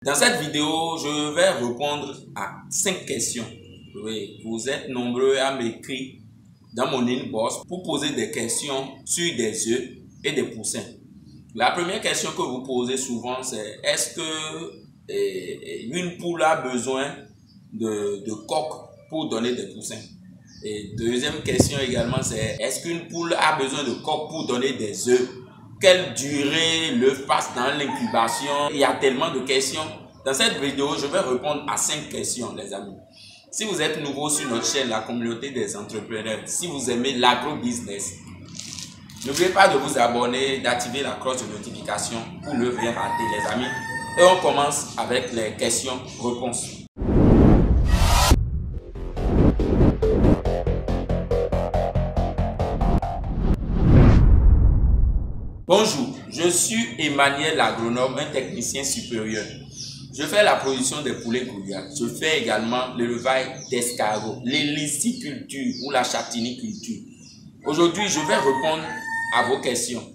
Dans cette vidéo, je vais répondre à 5 questions. Oui, vous êtes nombreux à m'écrire dans mon inbox pour poser des questions sur des œufs et des poussins. La première question que vous posez souvent, c'est est-ce que une poule a besoin de coque pour donner des poussins? Et deuxième question également, c'est est-ce qu'une poule a besoin de coque pour donner des œufs? Quelle durée l'œuf passe dans l'incubation? Il y a tellement de questions. Dans cette vidéo, je vais répondre à 5 questions, les amis. Si vous êtes nouveau sur notre chaîne, la communauté des entrepreneurs, si vous aimez l'agro-business, n'oubliez pas de vous abonner, d'activer la cloche de notification pour ne rien rater, les amis. Et on commence avec les questions-réponses. Bonjour, je suis Emmanuel l'agronome, un technicien supérieur. Je fais la production des poulets Goliath. Je fais également l'élevage d'escargots, l'héliciculture ou la châtaigniculture. Aujourd'hui, je vais répondre à vos questions.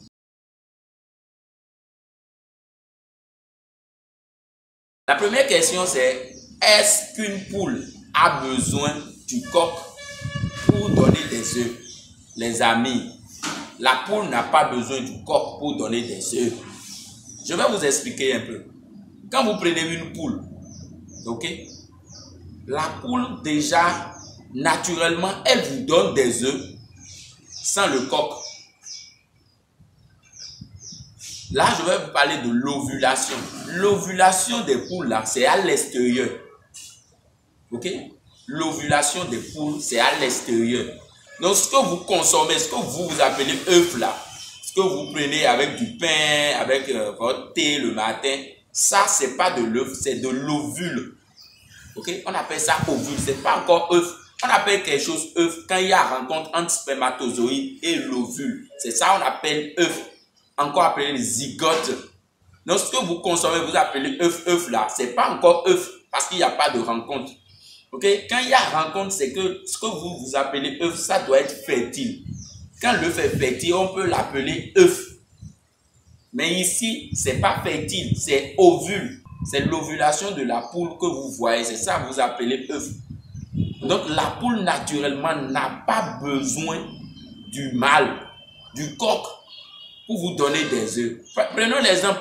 La première question, c'est est-ce qu'une poule a besoin du coq pour donner des œufs? Les amis, la poule n'a pas besoin du coq pour donner des œufs. Je vais vous expliquer un peu. Quand vous prenez une poule, ok, la poule déjà, naturellement, elle vous donne des œufs sans le coq. Là, je vais vous parler de l'ovulation. L'ovulation des poules, là, c'est à l'extérieur. Ok? L'ovulation des poules, c'est à l'extérieur. Donc, ce que vous consommez, ce que vous appelez œuf là, ce que vous prenez avec du pain, avec votre thé le matin, ça, c'est pas de l'œuf, c'est de l'ovule. Ok? On appelle ça ovule, c'est pas encore œuf. On appelle quelque chose œuf quand il y a rencontre entre spermatozoïde et l'ovule. C'est ça on appelle œuf. Encore appelé les zygotes. Donc, ce que vous consommez, vous appelez œuf là, c'est pas encore œuf parce qu'il n'y a pas de rencontre. Ok? Quand il y a rencontre, c'est que ce que vous appelez œuf, ça doit être fertile. Quand l'œuf est fertile, on peut l'appeler œuf. Mais ici, c'est pas fertile, c'est ovule. C'est l'ovulation de la poule que vous voyez. C'est ça que vous appelez œuf. Donc, la poule, naturellement, n'a pas besoin du mâle, du coq, pour vous donner des œufs. Prenons l'exemple.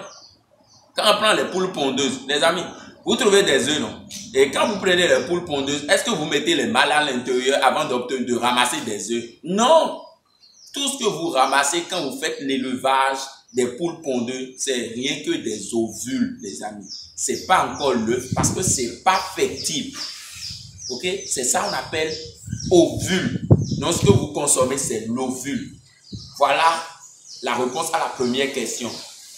Quand on prend les poules pondeuses, les amis, vous trouvez des œufs, non? Et quand vous prenez les poules pondeuses, est-ce que vous mettez les mâles à l'intérieur avant de ramasser des œufs? Non! Tout ce que vous ramassez quand vous faites l'élevage des poules pondeuses, c'est rien que des ovules, les amis. C'est pas encore l'œuf parce que c'est pas fertile. Ok? C'est ça qu'on appelle ovule. Donc, ce que vous consommez, c'est l'ovule. Voilà la réponse à la première question.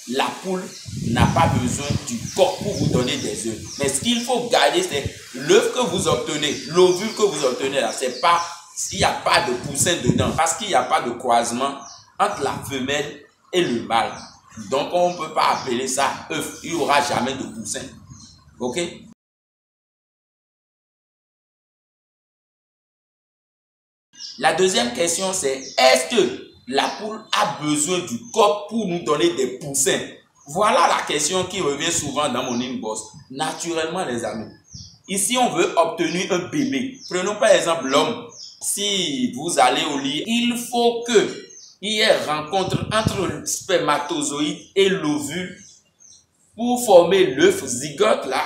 La poule n'a pas besoin du coq pour vous donner des œufs. Mais ce qu'il faut garder, c'est l'œuf que vous obtenez, l'ovule que vous obtenez là. C'est pas s'il n'y a pas de poussin dedans, parce qu'il n'y a pas de croisement entre la femelle et le mâle. Donc, on ne peut pas appeler ça œuf. Il n'y aura jamais de poussin. Ok? La deuxième question, c'est est-ce que la poule a besoin du coq pour nous donner des poussins? Voilà la question qui revient souvent dans mon inbox. Naturellement, les amis, ici, on veut obtenir un bébé. Prenons par exemple l'homme. Si vous allez au lit, il faut qu'il y ait rencontre entre le spermatozoïde et l'ovule pour former l'œuf zygote là.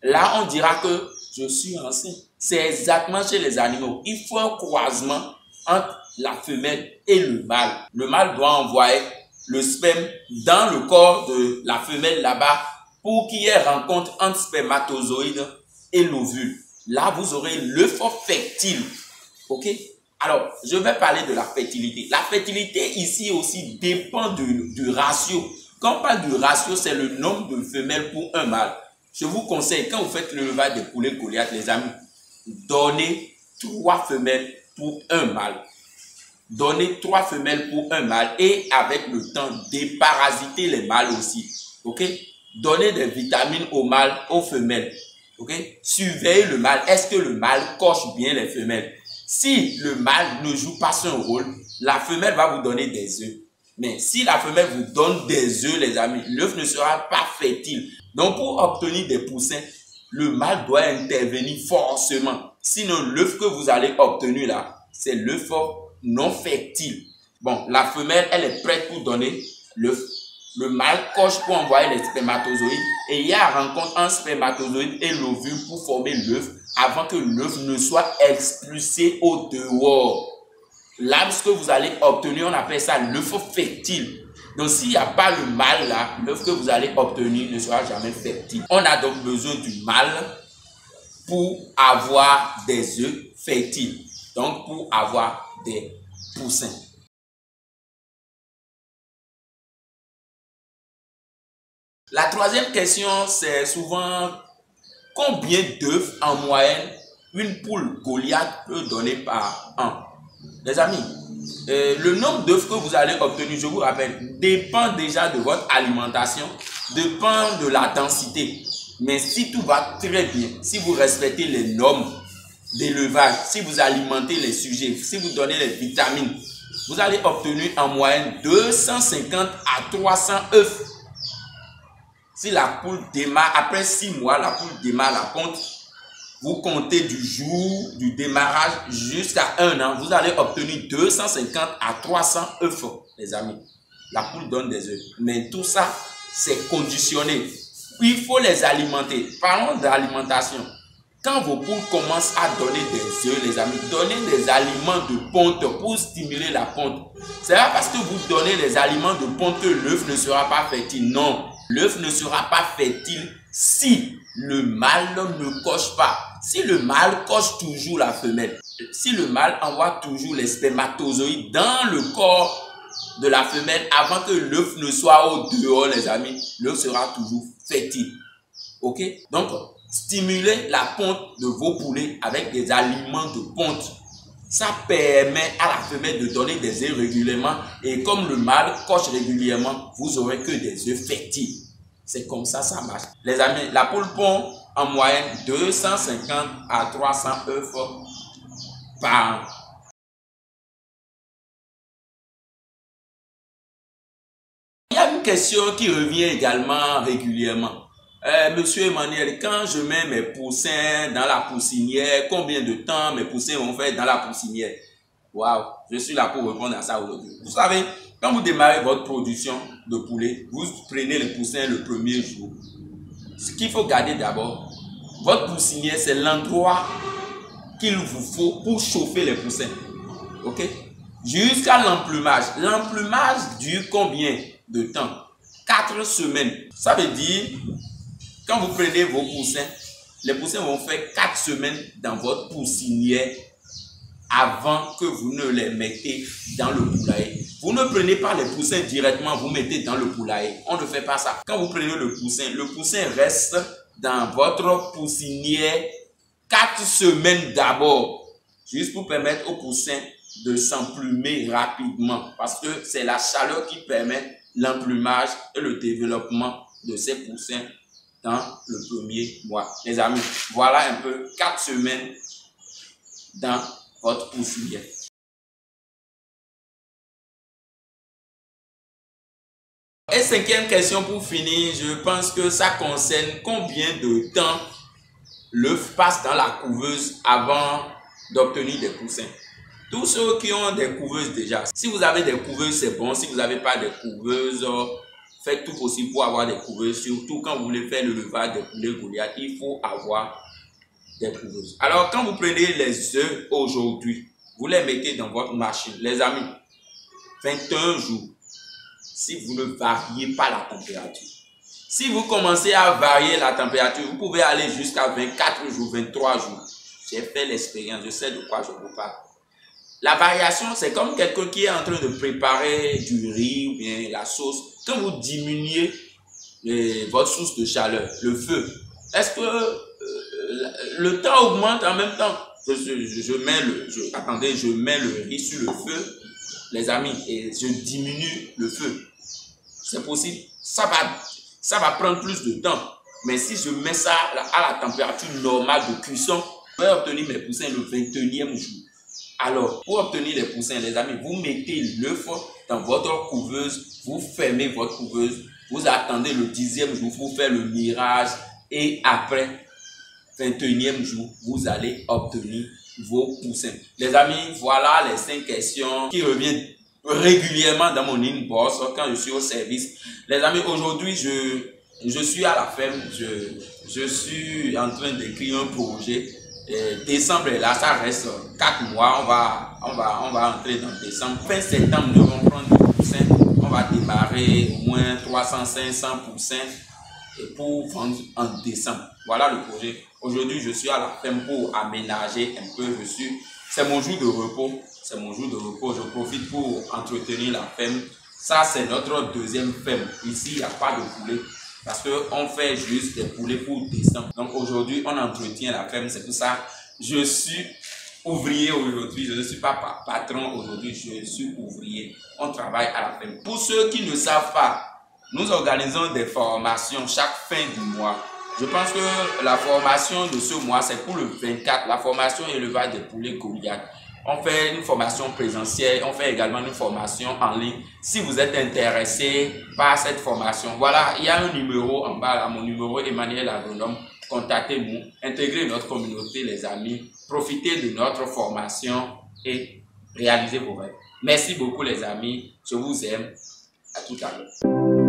Là, on dira que je suis enceinte. C'est exactement chez les animaux. Il faut un croisement entre la femelle et le mâle. Le mâle doit envoyer le sperme dans le corps de la femelle là-bas pour qu'il y ait rencontre entre spermatozoïde et l'ovule. Là, vous aurez l'œuf fertile. Ok? Alors, je vais parler de la fertilité. La fertilité ici aussi dépend du ratio. Quand on parle du ratio, c'est le nombre de femelles pour un mâle. Je vous conseille, quand vous faites l'élevage des poulets Goliath, les amis, donnez 3 femelles pour un mâle. Donnez 3 femelles pour un mâle et avec le temps, déparasitez les mâles aussi. Ok? Donnez des vitamines aux mâles, aux femelles. Ok? Surveillez le mâle. Est-ce que le mâle coche bien les femelles? Si le mâle ne joue pas son rôle, la femelle va vous donner des œufs. Mais si la femelle vous donne des œufs, les amis, l'œuf ne sera pas fertile. Donc, pour obtenir des poussins, le mâle doit intervenir forcément. Sinon, l'œuf que vous allez obtenir là, c'est l'œuf non fertile. Bon, la femelle, elle est prête pour donner l'œuf. Le mâle coche pour envoyer les spermatozoïdes et il y a rencontre un spermatozoïde et l'ovule pour former l'œuf avant que l'œuf ne soit expulsé au dehors. Là, ce que vous allez obtenir, on appelle ça l'œuf fertile. Donc, s'il n'y a pas le mâle là, l'œuf que vous allez obtenir ne sera jamais fertile. On a donc besoin du mâle pour avoir des œufs fertiles. Donc, pour avoir des poussins. La troisième question, c'est souvent combien d'œufs en moyenne une poule Goliath peut donner par an. Les amis, le nombre d'œufs que vous allez obtenir, je vous rappelle, dépend déjà de votre alimentation, dépend de la densité. Mais si tout va très bien, si vous respectez les normes d'élevage, si vous alimentez les sujets, si vous donnez les vitamines, vous allez obtenir en moyenne 250 à 300 œufs. Si la poule démarre, après 6 mois, la poule démarre la ponte, vous comptez du jour du démarrage jusqu'à 1 an, vous allez obtenir 250 à 300 œufs, les amis. La poule donne des œufs. Mais tout ça, c'est conditionné. Il faut les alimenter. Parlons d'alimentation. Quand vos poules commencent à donner des œufs, les amis, donnez des aliments de ponte pour stimuler la ponte. C'est pas parce que vous donnez des aliments de ponte que l'œuf ne sera pas fertile. Non, l'œuf ne sera pas fertile si le mâle ne coche pas. Si le mâle coche toujours la femelle, si le mâle envoie toujours les spermatozoïdes dans le corps de la femelle avant que l'œuf ne soit au dehors, les amis, l'œuf sera toujours fertile. Ok? Donc, stimulez la ponte de vos poulets avec des aliments de ponte. Ça permet à la femelle de donner des œufs régulièrement et comme le mâle coche régulièrement, vous aurez que des œufs fertiles. C'est comme ça, ça marche. Les amis, la poule pond en moyenne 250 à 300 œufs par an. Il y a une question qui revient également régulièrement. Monsieur Emmanuel, quand je mets mes poussins dans la poussinière, combien de temps mes poussins vont faire dans la poussinière? Waouh, je suis là pour répondre à ça aujourd'hui. Vous savez, quand vous démarrez votre production de poulet, vous prenez les poussins le premier jour. Ce qu'il faut garder d'abord, votre poussinière, c'est l'endroit qu'il vous faut pour chauffer les poussins. Ok? Jusqu'à l'emplumage. L'emplumage dure combien de temps? 4 semaines. Ça veut dire, quand vous prenez vos poussins, les poussins vont faire 4 semaines dans votre poussinière avant que vous ne les mettez dans le poulailler. Vous ne prenez pas les poussins directement, vous mettez dans le poulailler. On ne fait pas ça. Quand vous prenez le poussin reste dans votre poussinière 4 semaines d'abord, juste pour permettre au poussin de s'emplumer rapidement. Parce que c'est la chaleur qui permet l'emplumage et le développement de ces poussins dans le premier mois. Les amis, voilà un peu 4 semaines dans votre poussinière. Et cinquième question pour finir, je pense que ça concerne combien de temps l'œuf passe dans la couveuse avant d'obtenir des poussins. Tous ceux qui ont des couveuses déjà, si vous avez des couveuses, c'est bon. Si vous n'avez pas de couveuses, faites tout possible pour avoir des couveuses. Surtout quand vous voulez faire le levage des poulets Goliath, il faut avoir des couveuses. Alors, quand vous prenez les œufs aujourd'hui, vous les mettez dans votre machine. Les amis, 21 jours, si vous ne variez pas la température. Si vous commencez à varier la température, vous pouvez aller jusqu'à 24 jours, 23 jours. J'ai fait l'expérience, je sais de quoi je vous parle. La variation, c'est comme quelqu'un qui est en train de préparer du riz ou bien la sauce. Quand vous diminuez votre source de chaleur, le feu, est-ce que le temps augmente en même temps? Je mets le riz sur le feu, les amis, et je diminue le feu. C'est possible. Ça va prendre plus de temps. Mais si je mets ça à la température normale de cuisson, je vais obtenir mes poussins le 21e jour. Alors, pour obtenir les poussins, les amis, vous mettez l'œuf dans votre couveuse, vous fermez votre couveuse Vous attendez le 10e jour pour faire le mirage et après 21e jour, vous allez obtenir vos poussins. Les amis, voilà les 5 questions qui reviennent régulièrement dans mon inbox quand je suis au service. Les amis, aujourd'hui, je suis à la ferme, je suis en train d'écrire un projet. Décembre est là, ça reste 4 mois, on va entrer dans décembre. Fin septembre, nous allons prendre des poussins, on va démarrer au moins 300-500 poussins pour vendre en décembre. Voilà le projet. Aujourd'hui, je suis à la ferme pour aménager un peu. C'est mon jour de repos. C'est mon jour de repos. Je profite pour entretenir la ferme. Ça, c'est notre deuxième ferme. Ici, il n'y a pas de poulet. Parce qu'on fait juste des poulets pour décembre. Donc aujourd'hui, on entretient la ferme. C'est pour ça je suis ouvrier aujourd'hui. Je ne suis pas patron aujourd'hui. Je suis ouvrier. On travaille à la ferme. Pour ceux qui ne savent pas, nous organisons des formations chaque fin du mois. Je pense que la formation de ce mois, c'est pour le 24. La formation élevage des poulets Goliath. On fait une formation présentielle, on fait également une formation en ligne. Si vous êtes intéressé par cette formation, voilà, il y a un numéro en bas, à mon numéro Emmanuel Agronome. Contactez-nous, intégrez notre communauté, les amis. Profitez de notre formation et réalisez vos rêves. Merci beaucoup les amis, je vous aime. À tout à l'heure.